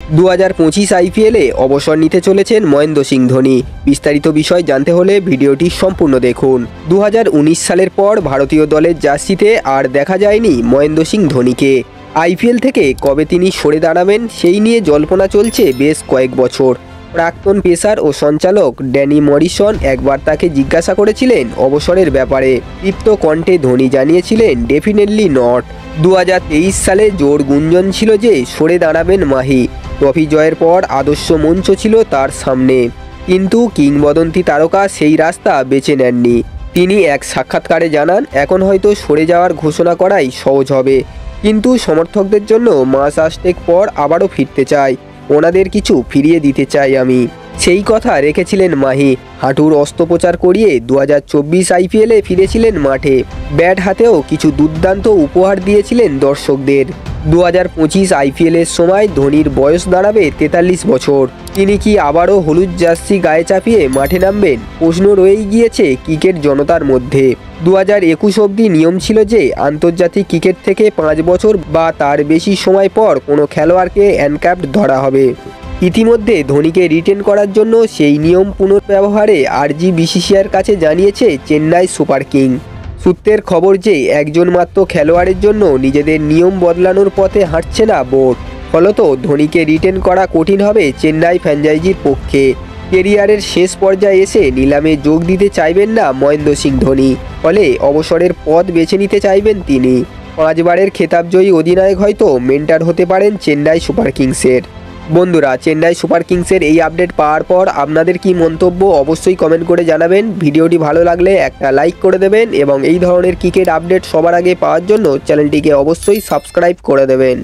2025 আইপিএলে অবসর নিতে চলেছেন মহেন্দ্র সিং ধোনি। বিস্তারিত বিষয় জানতে হলে ভিডিওটি সম্পূর্ণ দেখুন। 2019 সালের পর ভারতীয় দলের জার্সিতে আর দেখা যায়নি মহেন্দ্র সিং ধোনিকে। আইপিএল থেকে কবে তিনি সরে দাঁড়াবেন সেই নিয়ে জল্পনা চলছে বেশ কয়েক বছর। প্রাক্তন পেসার ও সঞ্চালক ড্যানি মরিসন একবার তাকে জিজ্ঞাসা করেছিলেন অবসরের ব্যাপারে। তৃপ্ত কণ্ঠে ধোনি জানিয়েছিলেন ডেফিনেটলি নট। 2023 সালে জোর গুঞ্জন ছিল যে সরে দাঁড়াবেন মাহি। ট্রফি জয়ের পর আদর্শ মঞ্চ ছিল তার সামনে, কিন্তু কিংবদন্তি তারকা সেই রাস্তা বেছে নেননি। তিনি এক সাক্ষাৎকারে জানান, এখন হয়তো সরে যাওয়ার ঘোষণা করাই সহজ হবে, কিন্তু সমর্থকদের জন্য মাস আষ্টেক পর আবারও ফিরতে চাই। ওনাদের কিছু ফিরিয়ে দিতে চাই আমি। সেই কথা রেখেছিলেন মাহি। হাঁটুর অস্ত্রোপচার করিয়ে 2024 আইপিএলে ফিরেছিলেন মাঠে। ব্যাট হাতেও কিছু দুর্দান্ত উপহার দিয়েছিলেন দর্শকদের। 2025 আইপিএলের সময় ধোনির বয়স দাঁড়াবে 43 বছর। তিনি কি আবারও হলুদ জার্সি গায়ে চাপিয়ে মাঠে নামবেন? প্রশ্ন রয়েই গিয়েছে ক্রিকেট জনতার মধ্যে। 2021 অবধি নিয়ম ছিল যে আন্তর্জাতিক ক্রিকেট থেকে 5 বছর বা তার বেশি সময় পর কোনো খেলোয়াড়কে হ্যান্ডক্যাপড ধরা হবে। ইতিমধ্যে ধোনিকে রিটেন করার জন্য সেই নিয়ম পুনর্ব্যবহারে আর্জি বিসিসিআইয়ের কাছে জানিয়েছে চেন্নাই সুপার কিং। সূত্রের খবর যে একজন মাত্র খেলোয়াড়ের জন্য নিজেদের নিয়ম বদলানোর পথে হাঁটছে না বোর্ড। ফলত ধোনিকে রিটেন করা কঠিন হবে চেন্নাই ফ্র্যাঞ্চাইজির পক্ষে। কেরিয়ারের শেষ পর্যায়ে এসে নিলামে যোগ দিতে চাইবেন না মহেন্দ্র সিং ধোনি, ফলে অবসরের পথ বেছে নিতে চাইবেন তিনি। 5 বারের খেতাবজয়ী অধিনায়ক হয়তো মেন্টর হতে পারেন চেন্নাই সুপার কিংসের। বন্ধুরা, চেন্নাই সুপার কিংসের এই আপডেট পাওয়ার পর আপনাদের কি মন্তব্য অবশ্যই কমেন্ট করে জানাবেন। ভিডিওটি ভালো লাগলে একটা লাইক করে দেবেন এবং এই ধরনের ক্রিকেট আপডেট সবার আগে পাওয়ার জন্য চ্যানেলটিকে অবশ্যই সাবস্ক্রাইব করে দেবেন।